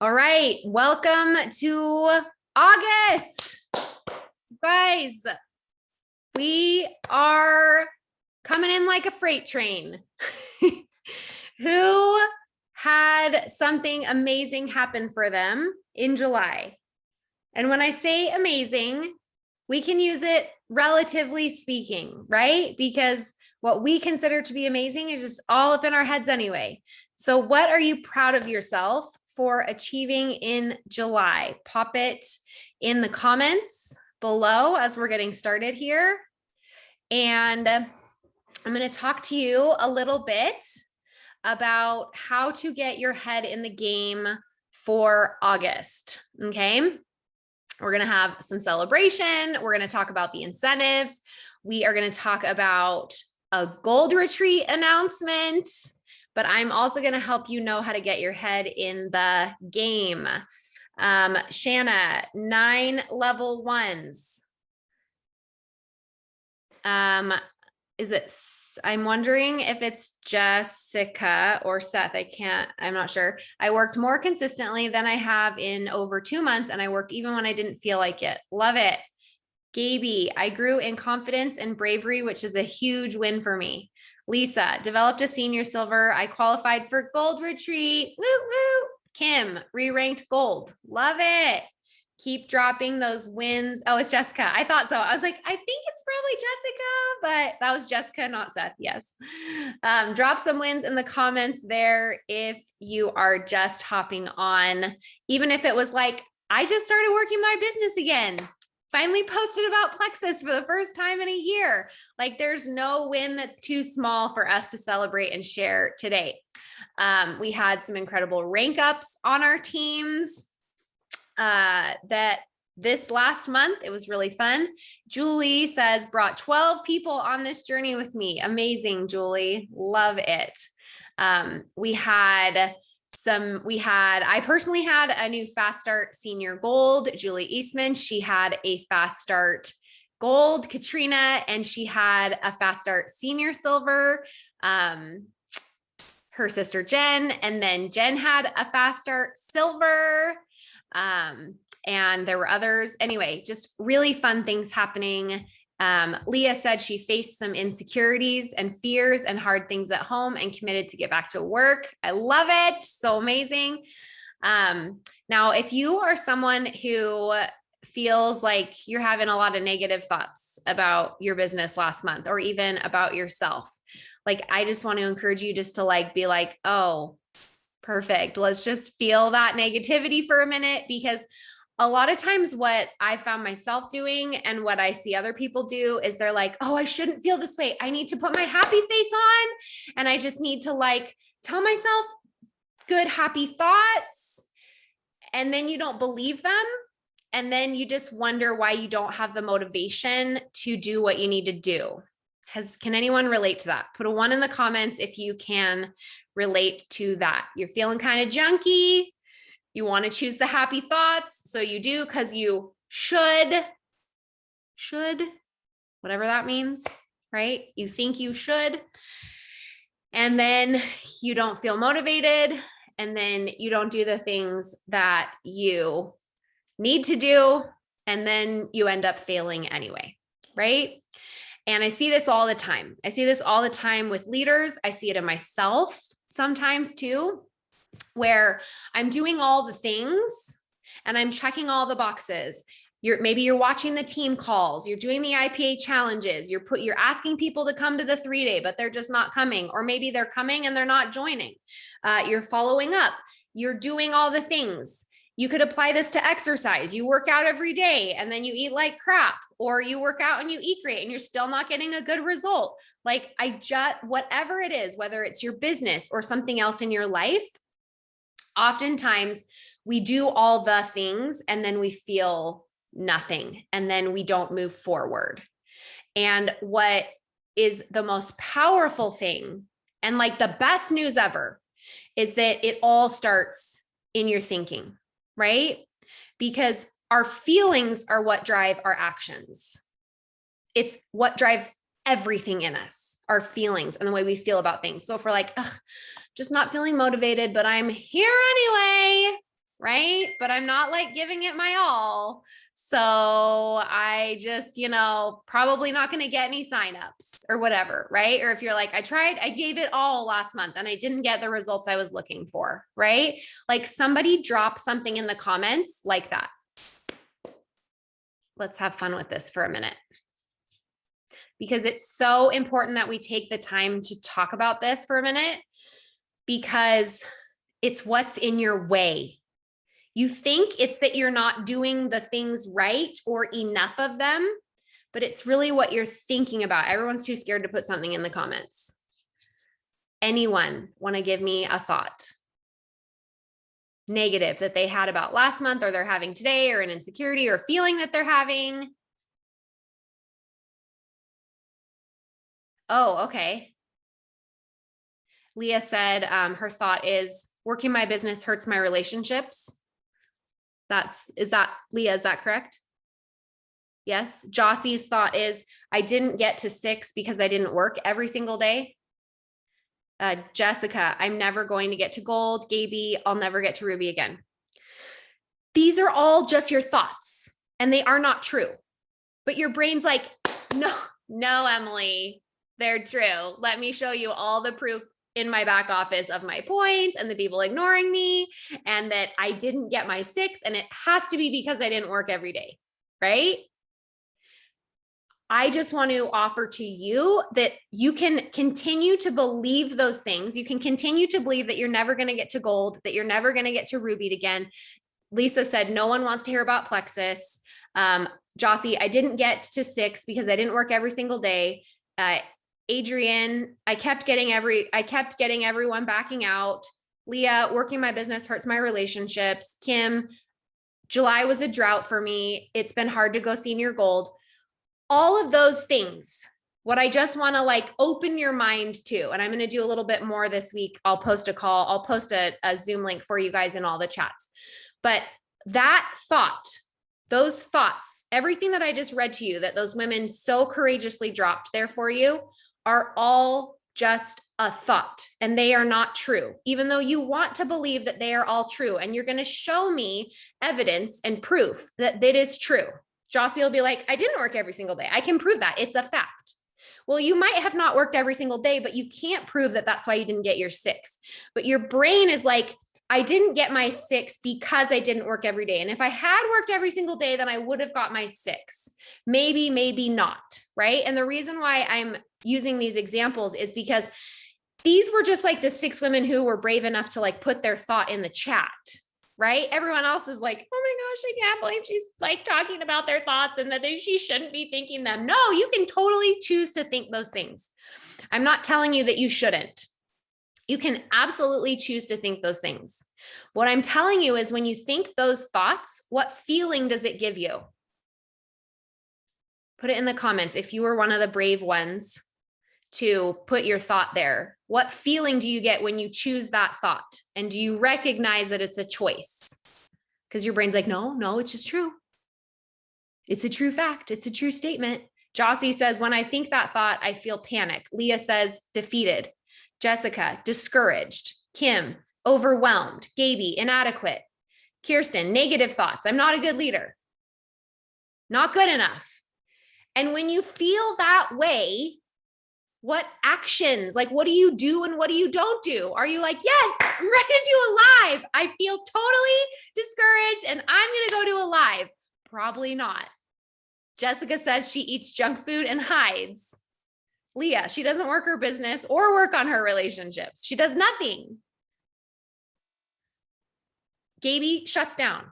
All right, welcome to August. Guys, we are coming in like a freight train. Who had something amazing happen for them in July? And when I say amazing, we can use it relatively speaking, right? Because what we consider to be amazing is just all up in our heads anyway. So what are you proud of yourself for achieving in July? Pop it in the comments below as we're getting started here. And I'm going to talk to you a little bit about how to get your head in the game for August. Okay. We're going to have some celebration. We're going to talk about the incentives. We are going to talk about a gold retreat announcement, but I'm also going to help you know how to get your head in the game. Shanna, 9 level 1s. Is it, I'm wondering if it's Jessica or Seth. I'm not sure. I worked more consistently than I have in over 2 months, and I worked even when I didn't feel like it. Love it. Gaby, I grew in confidence and bravery, which is a huge win for me. Lisa, developed a senior silver. I qualified for gold retreat. Woo woo. Kim, re-ranked gold. Love it. Keep dropping those wins. Oh, it's Jessica. I thought so. I was like, I think it's probably Jessica, but that was Jessica, not Seth. Yes. Drop some wins in the comments there if you are just hopping on. Even if it was like, I just started working my business again. Finally posted about Plexus for the first time in a year. Like, there's no win that's too small for us to celebrate and share today. We had some incredible rank ups on our teams. That this last month, it was really fun. Julie says, brought 12 people on this journey with me. Amazing, Julie. Love it. I personally had a new Fast Start Senior Gold, Julie Eastman. She had a Fast Start Gold, Katrina, and she had a Fast Start Senior Silver. Her sister Jen, and then Jen had a Fast Start Silver. And there were others. Anyway, just really fun things happening. Leah said she faced some insecurities and fears and hard things at home and committed to get back to work. I love it. So amazing. Now, if you are someone who feels like you're having a lot of negative thoughts about your business last month, or even about yourself, like, I just want to encourage you just to be like, oh, perfect. Let's just feel that negativity for a minute, because a lot of times what I found myself doing and what I see other people do is they're like, oh, I shouldn't feel this way. I need to put my happy face on, and I just need to tell myself good, happy thoughts. And then you don't believe them. And then you just wonder why you don't have the motivation to do what you need to do. Can anyone relate to that? Put a 1 in the comments if you can relate to that. You're feeling kind of junky. You want to choose the happy thoughts. So you do because you should, whatever that means, right? You think you should. And then you don't feel motivated. And then you don't do the things that you need to do. And then you end up failing anyway, right? And I see this all the time. I see this all the time with leaders. I see it in myself sometimes too, where I'm doing all the things and I'm checking all the boxes. Maybe you're watching the team calls, you're doing the IPA challenges, you're asking people to come to the 3-day, but they're just not coming. Or maybe they're coming and they're not joining. You're following up, you're doing all the things. You could apply this to exercise. You work out every day and then you eat like crap, or you work out and you eat great and you're still not getting a good result. Whatever it is, whether it's your business or something else in your life, oftentimes we do all the things and then we feel nothing, and then we don't move forward. And what is the most powerful thing, and the best news ever, is that it all starts in your thinking. Right? Because our feelings are what drive our actions. It's what drives everything in us, our feelings and the way we feel about things. So if we're like, just not feeling motivated, but I'm here anyway, right? But I'm not like giving it my all. So I just, probably not going to get any signups or whatever, right? Or if you're like, I gave it all last month and I didn't get the results I was looking for, right? Like somebody drop something in the comments like that. Let's have fun with this for a minute. Because it's so important that we take the time to talk about this for a minute, because it's what's in your way. You think it's that you're not doing the things right or enough of them, but it's really what you're thinking about. Everyone's too scared to put something in the comments. Anyone want to give me a thought? Negative that they had about last month or they're having today, or an insecurity or feeling that they're having? Oh, okay. Leah said her thought is working my business hurts my relationships. Leah, is that correct? Yes. Jossie's thought is I didn't get to 6 because I didn't work every single day. Jessica, I'm never going to get to gold. Gaby, I'll never get to ruby again. These are all just your thoughts and they are not true. But your brain's like, no, Emily, they're true. Let me show you all the proof in my back office of my points and the people ignoring me and that I didn't get my 6 and it has to be because I didn't work every day, right? I just want to offer to you that you can continue to believe those things. You can continue to believe that you're never going to get to gold, that you're never going to get to ruby again. Lisa said, no one wants to hear about Plexus. Jossie, I didn't get to 6 because I didn't work every single day. Adrian, I kept getting everyone backing out. Leah, working my business hurts my relationships. Kim, July was a drought for me. It's been hard to go senior gold. All of those things, what I just want to like open your mind to, and I'm going to do a little bit more this week. I'll post a Zoom link for you guys in all the chats. But that thought, those thoughts, everything that I just read to you, that those women so courageously dropped there for you, are all just a thought and they are not true, even though you want to believe that they are all true. And you're going to show me evidence and proof that it is true. Jossie will be like, I didn't work every single day. I can prove that. It's a fact. Well, you might have not worked every single day, but you can't prove that that's why you didn't get your 6. But your brain is like, I didn't get my 6 because I didn't work every day. And if I had worked every single day, then I would have got my 6. Maybe, maybe not, right? And the reason why I'm using these examples is because these were just like the 6 women who were brave enough to like put their thought in the chat, right? Everyone else is like, oh my gosh, I can't believe she's like talking about their thoughts and that she shouldn't be thinking them. No, you can totally choose to think those things. I'm not telling you that you shouldn't. You can absolutely choose to think those things. What I'm telling you is when you think those thoughts, what feeling does it give you? Put it in the comments if you were one of the brave ones to put your thought there. What feeling do you get when you choose that thought? And do you recognize that it's a choice? Because your brain's like, no, it's just true. It's a true fact. It's a true statement. Jossie says, when I think that thought, I feel panic. Leah says, defeated. Jessica, discouraged. Kim, overwhelmed. Gaby, inadequate. Kirsten, negative thoughts. I'm not a good leader. Not good enough. And when you feel that way, what actions, like what do you do and what do you don't do? Are you like, yes, I'm ready to do a live. I feel totally discouraged and I'm going to go do a live. Probably not. Jessica says she eats junk food and hides. Leah, she doesn't work her business or work on her relationships. She does nothing. Gaby shuts down,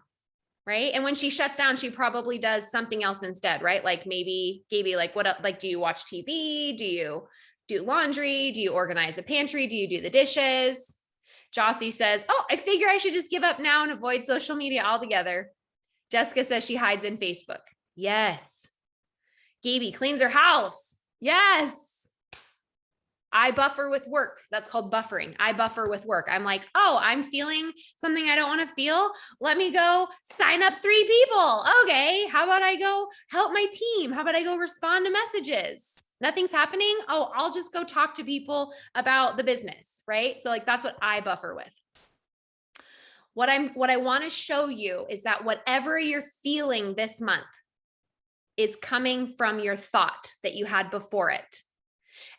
right? And when she shuts down, she probably does something else instead, right? Like maybe Gaby, like what, like, do you watch TV? Do you do laundry? Do you organize a pantry? Do you do the dishes? Jossie says, oh, I figure I should just give up now and avoid social media altogether. Jessica says she hides in Facebook. Yes. Gaby cleans her house. Yes. I buffer with work. That's called buffering. I buffer with work. I'm like, oh, I'm feeling something I don't want to feel. Let me go sign up 3 people. Okay. How about I go help my team? How about I go respond to messages? Nothing's happening. Oh, I'll just go talk to people about the business, right? So like, that's what I buffer with. What I want to show you is that whatever you're feeling this month is coming from your thought that you had before it.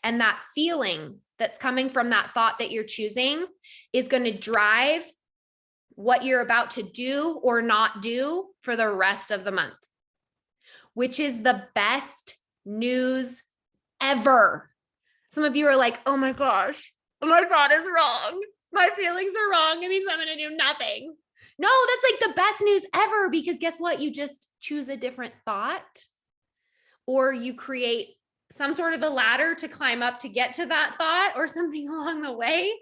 And that feeling that's coming from that thought that you're choosing is going to drive what you're about to do or not do for the rest of the month, which is the best news ever. Some of you are like, oh my gosh, my thought is wrong. My feelings are wrong. It means I'm going to do nothing. No, that's like the best news ever, because guess what? You just choose a different thought, or you create some sort of a ladder to climb up to get to that thought or something along the way,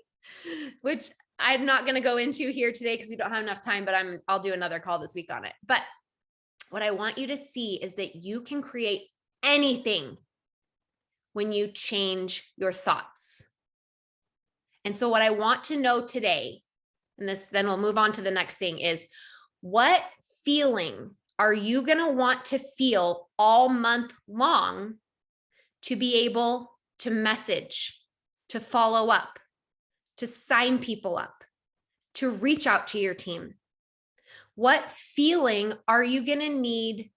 which I'm not going to go into here today because we don't have enough time, but I'll do another call this week on it. But what I want you to see is that you can create anything when you change your thoughts. And so what I want to know today, and then we'll move on to the next thing, is what feeling are you going to want to feel all month long to be able to message, to follow up, to sign people up, to reach out to your team? What feeling are you going to need?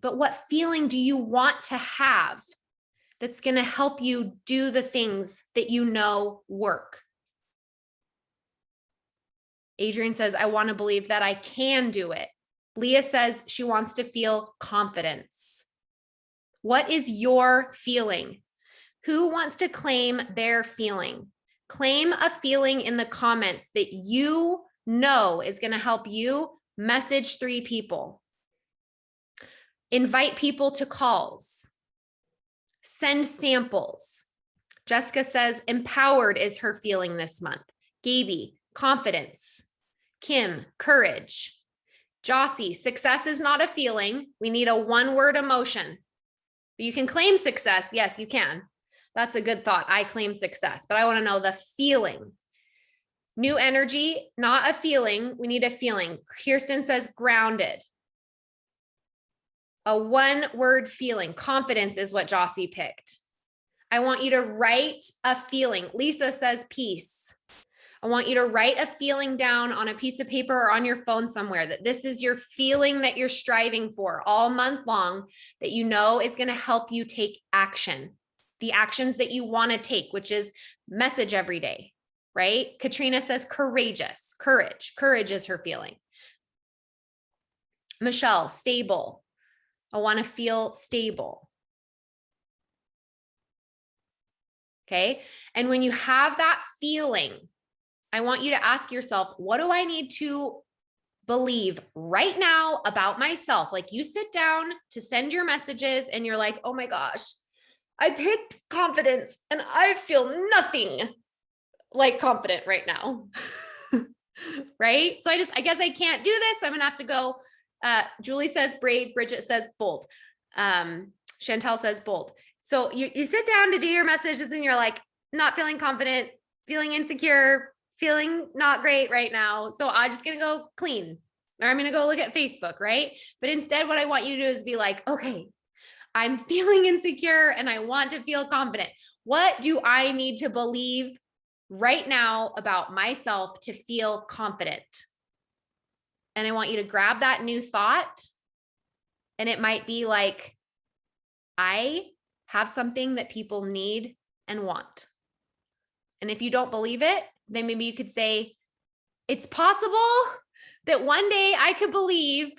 But what feeling do you want to have that's going to help you do the things that you know work? Adrienne says, I want to believe that I can do it. Leah says she wants to feel confidence. What is your feeling? Who wants to claim their feeling? Claim a feeling in the comments that you know is going to help you message 3 people. Invite people to calls. Send samples. Jessica says empowered is her feeling this month. Gaby, confidence. Kim, courage. Jossie, success is not a feeling. We need a 1-word emotion. You can claim success. Yes, you can. That's a good thought. I claim success, but I want to know the feeling. New energy, not a feeling. We need a feeling. Kirsten says grounded. A 1-word feeling. Confidence is what Jossie picked. I want you to write a feeling. Lisa says peace. I want you to write a feeling down on a piece of paper or on your phone somewhere, that this is your feeling that you're striving for all month long, that you know is going to help you take action. The actions that you want to take, which is message every day, right? Katrina says courageous. Courage is her feeling. Michelle, stable. I want to feel stable. Okay. And when you have that feeling, I want you to ask yourself, what do I need to believe right now about myself? Like, you sit down to send your messages and you're like, oh my gosh, I picked confidence and I feel nothing like confident right now. Right? So I guess I can't do this. So I'm going to have to go. Julie says brave. Bridget says bold. Chantel says bold. So you sit down to do your messages and you're like, not feeling confident, feeling insecure, feeling not great right now. So I'm just going to go clean, or I'm going to go look at Facebook, right? But instead, what I want you to do is be like, okay, I'm feeling insecure and I want to feel confident. What do I need to believe right now about myself to feel confident? And I want you to grab that new thought. And it might be like, I have something that people need and want. And if you don't believe it, then maybe you could say, it's possible that one day I could believe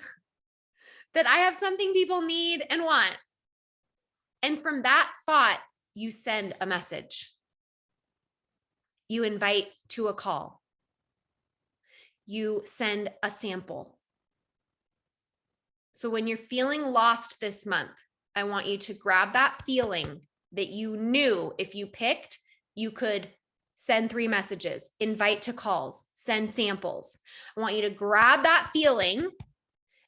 that I have something people need and want. And from that thought, you send a message. You invite to a call. You send a sample. So when you're feeling lost this month, I want you to grab that feeling that you knew if you picked, you could send 3 messages, invite to calls, send samples. I want you to grab that feeling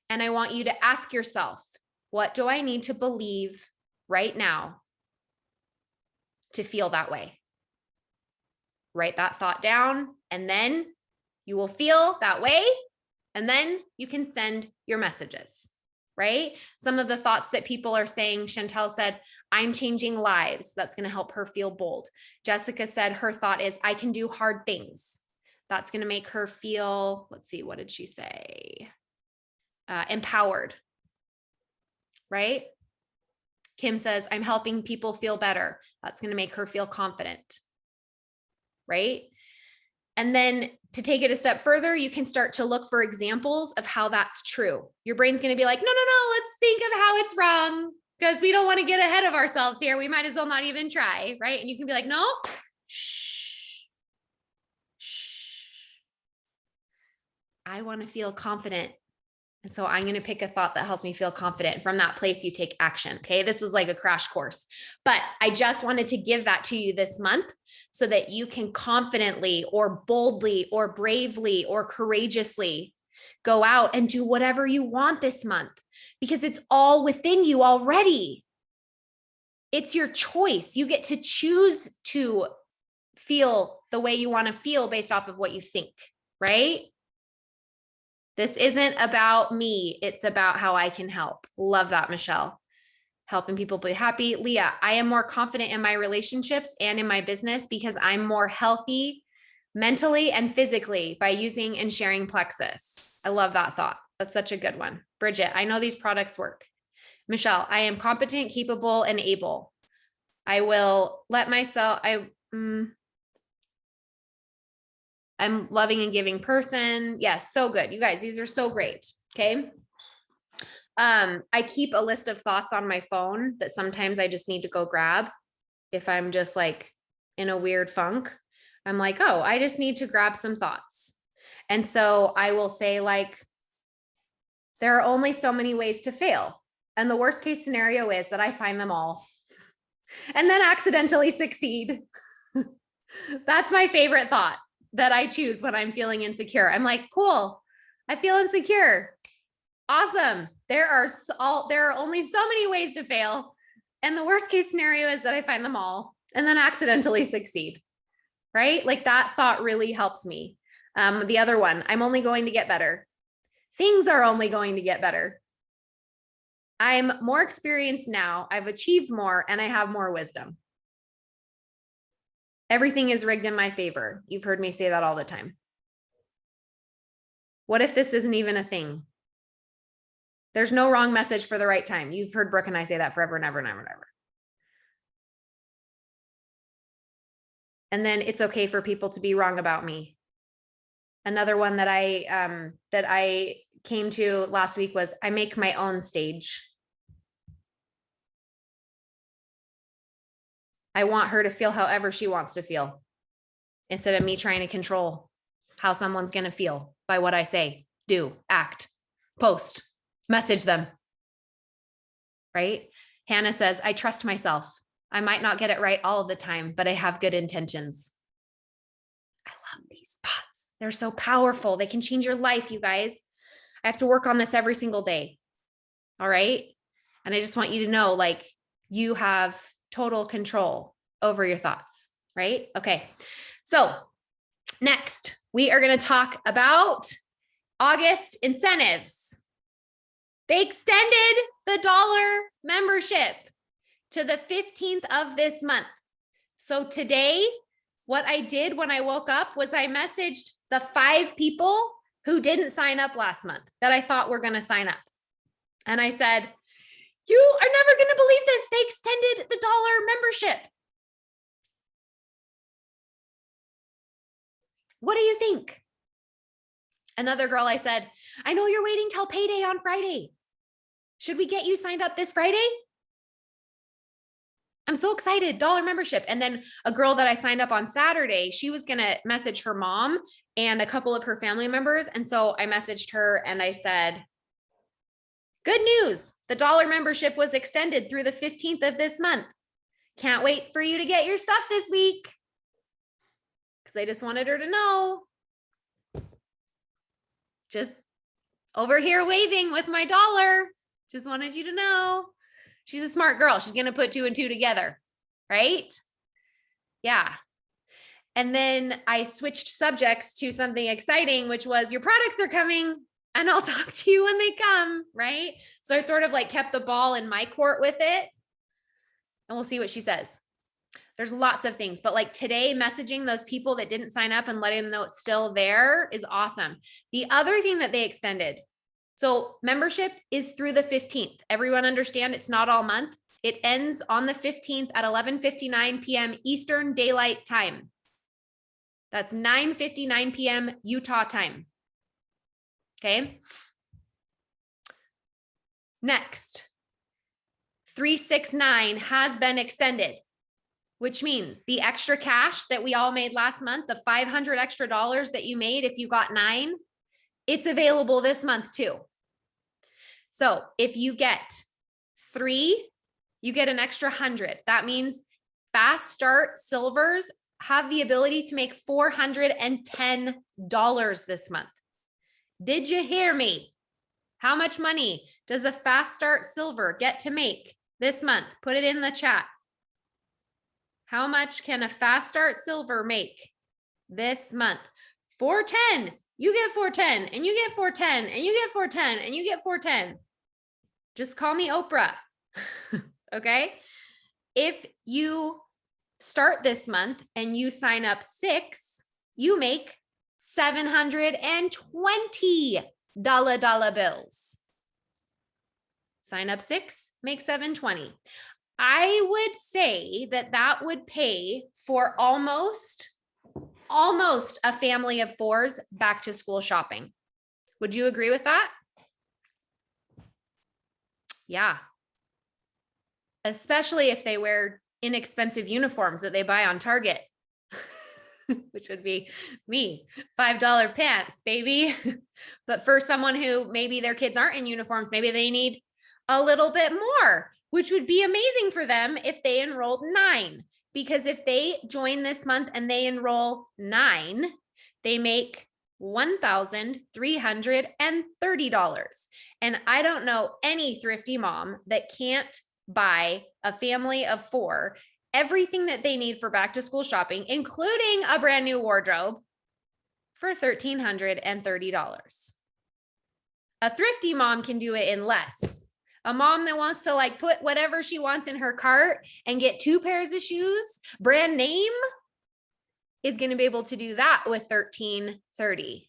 and I want you to ask yourself, what do I need to believe right now to feel that way? Write that thought down, and then you will feel that way, and then you can send your messages, right? Some of the thoughts that people are saying, Chantel said, I'm changing lives. That's going to help her feel bold. Jessica said her thought is, I can do hard things. That's going to make her feel, let's see, what did she say? Empowered, right? Kim says, I'm helping people feel better. That's going to make her feel confident, right? And then to take it a step further, you can start to look for examples of how that's true. Your brain's going to be like, no, let's think of how it's wrong, because we don't want to get ahead of ourselves here. We might as well not even try, right? And you can be like, no, shh. I want to feel confident. And so I'm going to pick a thought that helps me feel confident. From that place, you take action. Okay. This was like a crash course, but I just wanted to give that to you this month so that you can confidently or boldly or bravely or courageously go out and do whatever you want this month, because it's all within you already. It's your choice. You get to choose to feel the way you want to feel based off of what you think, right? This isn't about me. It's about how I can help. Love that, Michelle. Helping people be happy. Leah, I am more confident in my relationships and in my business because I'm more healthy mentally and physically by using and sharing Plexus. I love that thought. That's such a good one. Bridget, I know these products work. Michelle, I am competent, capable, and able. I will let myself, I'm loving and giving person. Yes. So good. You guys, these are so great. Okay. I keep a list of thoughts on my phone that sometimes I just need to go grab. If I'm just like in a weird funk, I'm like, oh, I just need to grab some thoughts. And so I will say like, there are only so many ways to fail. And the worst case scenario is that I find them all and then accidentally succeed. That's my favorite thought that I choose when I'm feeling insecure. I'm like, cool, I feel insecure. Awesome. There are only so many ways to fail. And the worst case scenario is that I find them all and then accidentally succeed, right? Like that thought really helps me. The other one, I'm only going to get better. Things are only going to get better. I'm more experienced now. I've achieved more and I have more wisdom. Everything is rigged in my favor. You've heard me say that all the time. What if this isn't even a thing? There's no wrong message for the right time. You've heard Brooke and I say that forever and ever and ever and ever. And then it's okay for people to be wrong about me. Another one that I came to last week was I make my own stage. I want her to feel however she wants to feel instead of me trying to control how someone's going to feel by what I say, do, act, post, message them. Right? Hannah says, I trust myself. I might not get it right all of the time, but I have good intentions. I love these thoughts. They're so powerful. They can change your life, you guys. I have to work on this every single day. All right. And I just want you to know, like, you have total control over your thoughts, right? Okay. So next, we are going to talk about August incentives. They extended the $1 membership to the 15th of this month. So today, what I did when I woke up was I messaged the 5 people who didn't sign up last month that I thought were going to sign up. And I said, you are never going to believe this. They extended the $1 membership. What do you think? Another girl, I said, I know you're waiting till payday on Friday. Should we get you signed up this Friday? I'm so excited, $1 membership. And then a girl that I signed up on Saturday, she was going to message her mom and a couple of her family members. And so I messaged her and I said, good news. The $1 membership was extended through the 15th of this month. Can't wait for you to get your stuff this week. Because I just wanted her to know. Just over here waving with my $1. Just wanted you to know. She's a smart girl. She's going to put 2 and 2 together, right? Yeah. And then I switched subjects to something exciting, which was your products are coming and I'll talk to you when they come, right? So I sort of like kept the ball in my court with it and we'll see what she says. There's lots of things, but like today, messaging those people that didn't sign up and letting them know it's still there is awesome. The other thing that they extended, so membership is through the 15th. Everyone understand it's not all month. It ends on the 15th at 11:59 p.m. Eastern Daylight Time. That's 9:59 p.m. Utah time. Okay. Next, 369 has been extended, which means the extra cash that we all made last month, the $500 extra that you made if you got 9, it's available this month too. So if you get 3, you get an extra 100. That means Fast Start Silvers have the ability to make $410 this month. Did you hear me? How much money does a Fast Start Silver get to make this month? Put it in the chat. How much can a Fast Start Silver make this month? 410. You get 410, and you get 410, and you get 410, and you get 410. Just call me Oprah. Okay? If you start this month and you sign up 6, you make $720 dollar bills. Sign up 6, make $720. I would say that that would pay for almost a family of 4's back to school shopping. Would you agree with that? Yeah. Especially if they wear inexpensive uniforms that they buy on Target, which would be me, $5 pants, baby. But for someone who maybe their kids aren't in uniforms, maybe they need a little bit more, which would be amazing for them if they enrolled 9. Because if they join this month and they enroll 9, they make $1,330. And I don't know any thrifty mom that can't buy a family of 4 everything that they need for back to school shopping, including a brand new wardrobe, for $1,330. A thrifty mom can do it in less. A mom that wants to like put whatever she wants in her cart and get 2 pairs of shoes, brand name, is going to be able to do that with $1,330.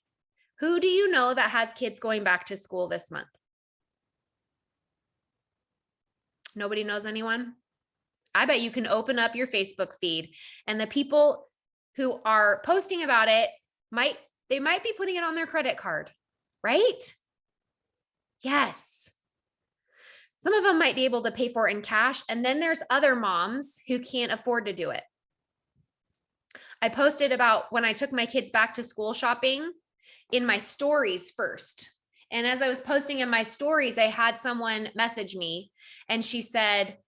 Who do you know that has kids going back to school this month? Nobody knows anyone? I bet you can open up your Facebook feed and the people who are posting about it might be putting it on their credit card, right? Yes. Some of them might be able to pay for it in cash. And then there's other moms who can't afford to do it. I posted about when I took my kids back to school shopping in my stories first. And as I was posting in my stories, I had someone message me and she said,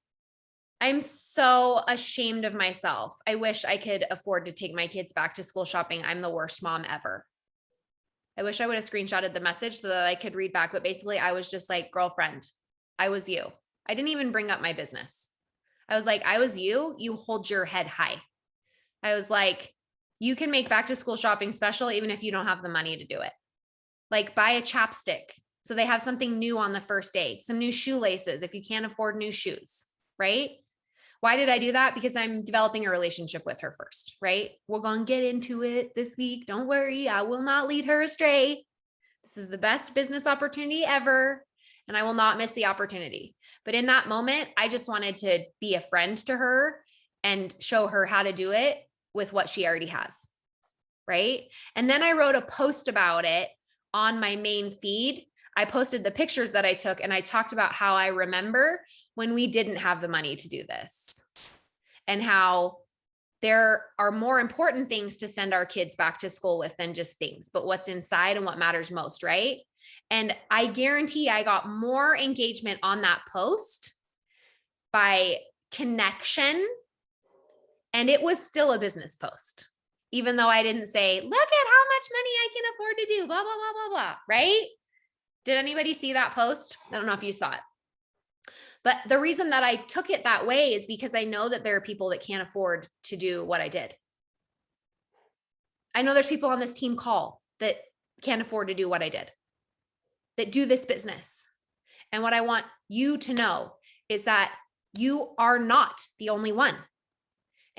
I'm so ashamed of myself. I wish I could afford to take my kids back to school shopping. I'm the worst mom ever. I wish I would have screenshotted the message so that I could read back. But basically, I was just like, girlfriend, I was you. I didn't even bring up my business. I was like, I was you. You hold your head high. I was like, you can make back to school shopping special even if you don't have the money to do it. Like buy a chapstick so they have something new on the first day, some new shoelaces if you can't afford new shoes, right? Why did I do that? Because I'm developing a relationship with her first, right? We're going to get into it this week. Don't worry. I will not lead her astray. This is the best business opportunity ever, and I will not miss the opportunity. But in that moment, I just wanted to be a friend to her and show her how to do it with what she already has, right? And then I wrote a post about it on my main feed. I posted the pictures that I took and I talked about how I remember when we didn't have the money to do this and how there are more important things to send our kids back to school with than just things, but what's inside and what matters most, right? And I guarantee I got more engagement on that post by connection, and it was still a business post, even though I didn't say, look at how much money I can afford to do, blah, blah, blah, blah, blah, right? Did anybody see that post? I don't know if you saw it. But the reason that I took it that way is because I know that there are people that can't afford to do what I did. I know there's people on this team call that can't afford to do what I did, that do this business. And what I want you to know is that you are not the only one.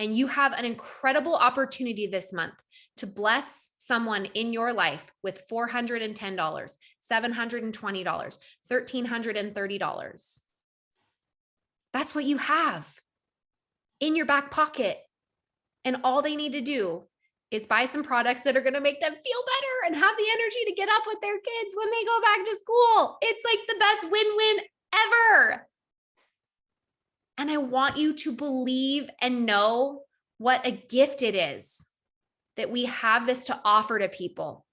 And you have an incredible opportunity this month to bless someone in your life with $410, $720, $1,330. That's what you have in your back pocket. And all they need to do is buy some products that are going to make them feel better and have the energy to get up with their kids when they go back to school. It's like the best win-win ever. And I want you to believe and know what a gift it is that we have this to offer to people.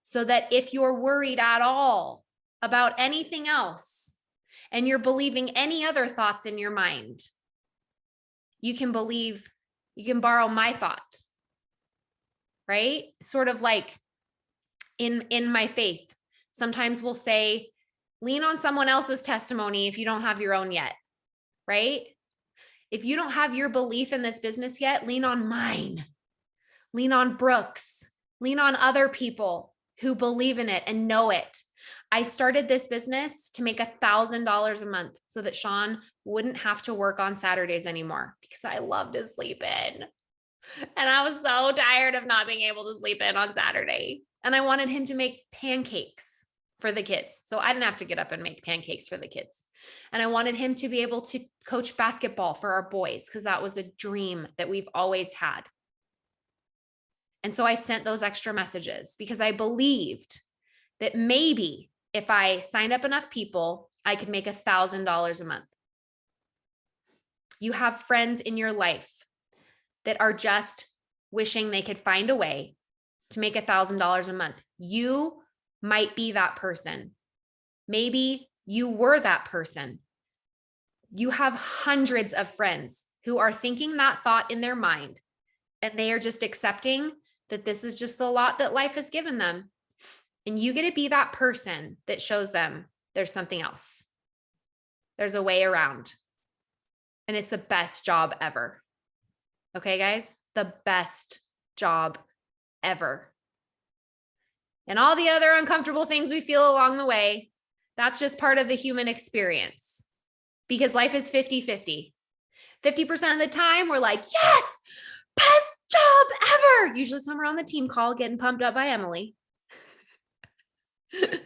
So that if you're worried at all about anything else and you're believing any other thoughts in your mind, you can borrow my thought, right? Sort of like in my faith, sometimes we'll say, lean on someone else's testimony if you don't have your own yet, right? If you don't have your belief in this business yet, lean on mine. Lean on Brooke's. Lean on other people who believe in it and know it. I started this business to make $1,000 a month so that Sean wouldn't have to work on Saturdays anymore because I love to sleep in. And I was so tired of not being able to sleep in on Saturday. And I wanted him to make pancakes for the kids. So I didn't have to get up and make pancakes for the kids. And I wanted him to be able to coach basketball for our boys because that was a dream that we've always had. And so I sent those extra messages because I believed that maybe if I signed up enough people, I could make $1,000 a month. You have friends in your life that are just wishing they could find a way to make $1,000 a month. You might be that person. Maybe you were that person. You have hundreds of friends who are thinking that thought in their mind, and they are just accepting that this is just the lot that life has given them. And you get to be that person that shows them there's something else. There's a way around. And it's the best job ever. Okay, guys? The best job ever. And all the other uncomfortable things we feel along the way, that's just part of the human experience because life is 50-50. 50% of the time, we're like, yes, best job ever. Usually somewhere on the team call getting pumped up by Emily.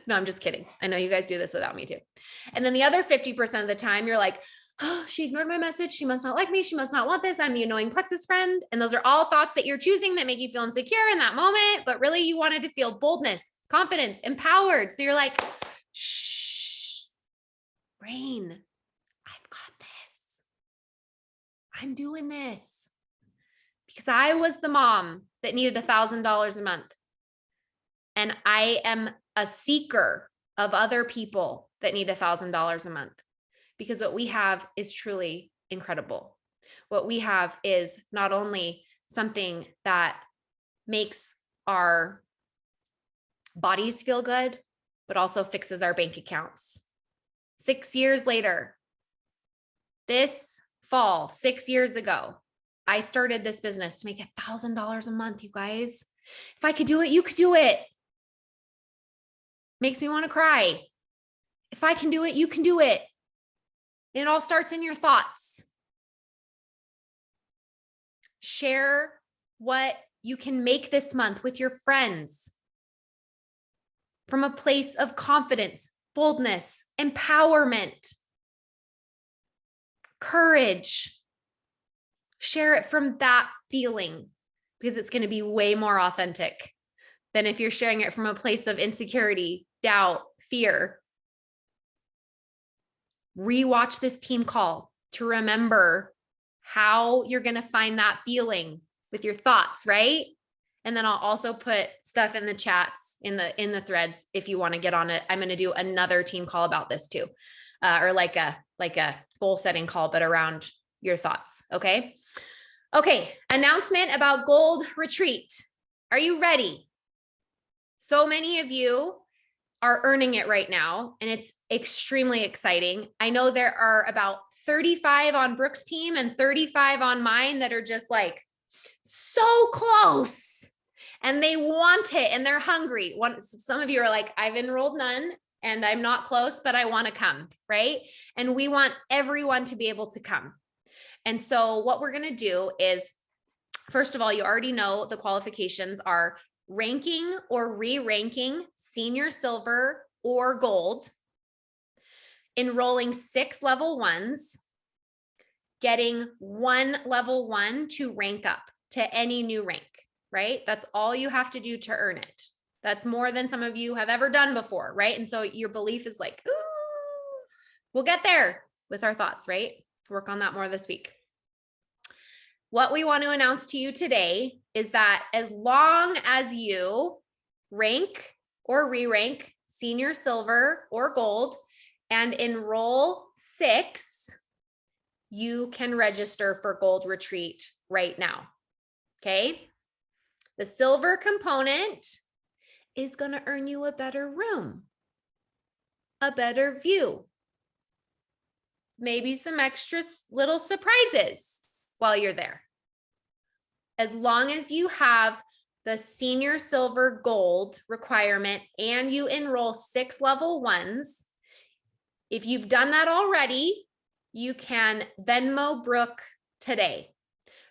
No, I'm just kidding. I know you guys do this without me too. And then the other 50% of the time, you're like, oh, she ignored my message. She must not like me. She must not want this. I'm the annoying plexus friend. And those are all thoughts that you're choosing that make you feel insecure in that moment. But really you wanted to feel boldness, confidence, empowered. So you're like, shh, brain, I've got this. I'm doing this because I was the mom that needed $1,000 a month. And I am a seeker of other people that need $1,000 a month because what we have is truly incredible. What we have is not only something that makes our bodies feel good, but also fixes our bank accounts. 6 years later, this fall, 6 years ago, I started this business to make $1,000 a month, you guys. If I could do it, you could do it. Makes me want to cry. If I can do it, you can do it. It all starts in your thoughts. Share what you can make this month with your friends from a place of confidence, boldness, empowerment, courage. Share it from that feeling because it's going to be way more authentic than if you're sharing it from a place of insecurity, doubt, fear. Rewatch this team call to remember how you're going to find that feeling with your thoughts, right? And then I'll also put stuff in the chats, in the threads, if you want to get on it. I'm going to do another team call about this too, or like a goal setting call, but around your thoughts. Okay. Okay. Announcement about Gold Retreat. Are you ready? So many of you are earning it right now, and it's extremely exciting. I know there are about 35 on Brooke's team and 35 on mine that are just like so close and they want it and they're hungry. Some of you are like, I've enrolled none and I'm not close, but I want to come, right? And we want everyone to be able to come. And so what we're going to do is, first of all, you already know the qualifications are ranking or re-ranking senior silver or gold, enrolling 6 level 1s, getting 1 level 1 to rank up to any new rank, right? That's all you have to do to earn it. That's more than some of you have ever done before, right? And so your belief is like, ooh, we'll get there with our thoughts, right? Work on that more this week. What we want to announce to you today is that as long as you rank or re-rank senior silver or gold and enroll 6, you can register for Gold Retreat right now. Okay. The silver component is going to earn you a better room, a better view, maybe some extra little surprises while you're there. As long as you have the senior silver gold requirement and you enroll 6 level 1s, if you've done that already, you can Venmo Brooke today.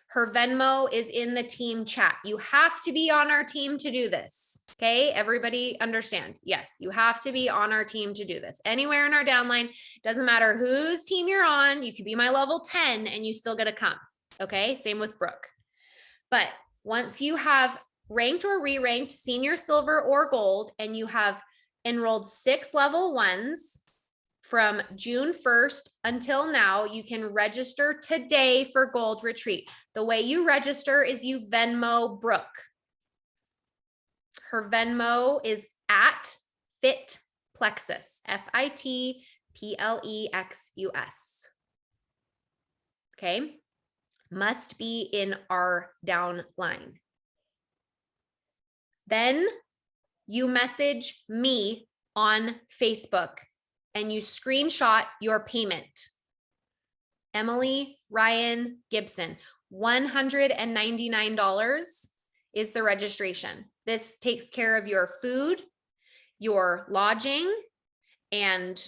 Her Venmo is in the team chat. You have to be on our team to do this. Okay, everybody understand? Yes, you have to be on our team to do this. Anywhere in our downline, doesn't matter whose team you're on, you could be my level 10 and you still get to come. Okay, same with Brooke. But once you have ranked or re-ranked senior silver or gold and you have enrolled 6 level 1s, from June 1st until now, you can register today for Gold Retreat. The way you register is you Venmo Brooke. Her Venmo is at FitPlexus, FITPLEXUS. Okay. Must be in our downline. Then you message me on Facebook and you screenshot your payment. Emily Ryan Gibson, $199 is the registration. This takes care of your food, your lodging, and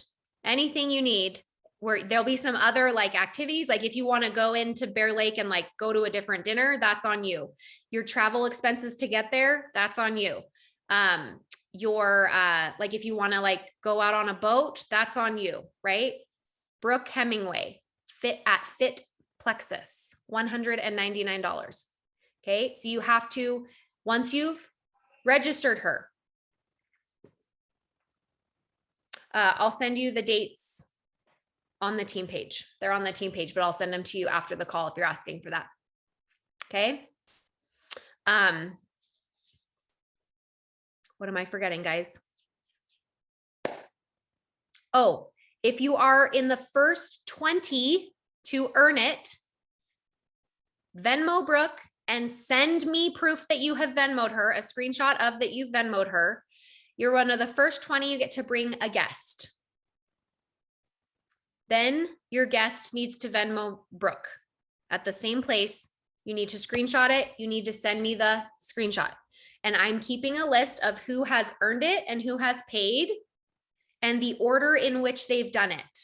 anything you need. Where there'll be some other like activities, like if you want to go into Bear Lake and like go to a different dinner, that's on you. Your travel expenses to get there, that's on you. Your like if you want to like go out on a boat, that's on you, right? Brooke Hemingway, FitPlexus, $199. Okay, so you have to, once you've registered her, I'll send you the dates on the team page. They're on the team page, but I'll send them to you after the call if you're asking for that. Okay. What am I forgetting, guys? Oh, if you are in the first 20 to earn it, Venmo Brooke and send me proof that you have Venmoed her, a screenshot of that you've Venmoed her. You're one of the first 20, you get to bring a guest. Then your guest needs to Venmo Brooke at the same place. You need to screenshot it. You need to send me the screenshot. And I'm keeping a list of who has earned it and who has paid and the order in which they've done it.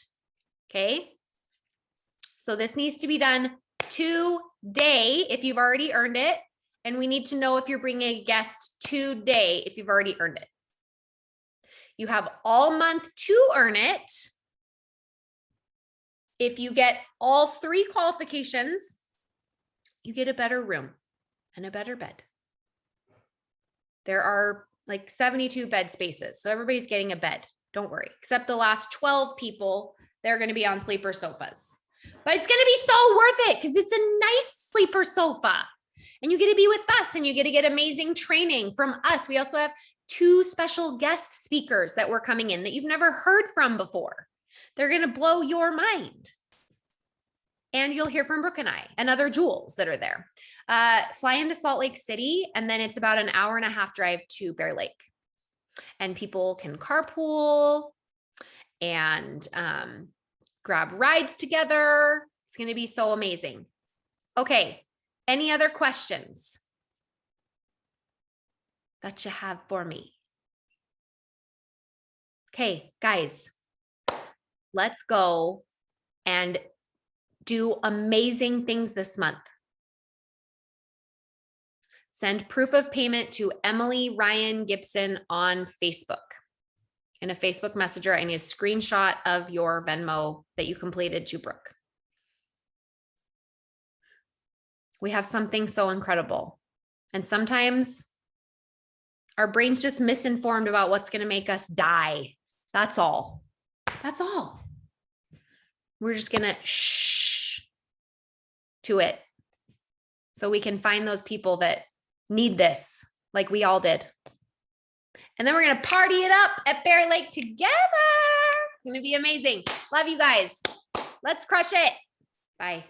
Okay. So this needs to be done today if you've already earned it. And we need to know if you're bringing a guest today if you've already earned it. You have all month to earn it. If you get all 3 qualifications, you get a better room and a better bed. There are like 72 bed spaces. So everybody's getting a bed. Don't worry. Except the last 12 people, they're going to be on sleeper sofas. But it's going to be so worth it because it's a nice sleeper sofa. And you get to be with us and you get to get amazing training from us. We also have 2 special guest speakers that were coming in that you've never heard from before. They're going to blow your mind. And you'll hear from Brooke and I and other jewels that are there. Fly into Salt Lake City, and then it's about an hour-and-a-half drive to Bear Lake. And people can carpool and grab rides together. It's going to be so amazing. Okay, any other questions that you have for me? Okay, guys, let's go and do amazing things this month. Send proof of payment to Emily Ryan Gibson on Facebook. In a Facebook Messenger, I need a screenshot of your Venmo that you completed to Brooke. We have something so incredible. And sometimes our brain's just misinformed about what's going to make us die. That's all. That's all. We're just going to shh to it so we can find those people that need this like we all did. And then we're going to party it up at Bear Lake together. It's going to be amazing. Love you guys. Let's crush it. Bye.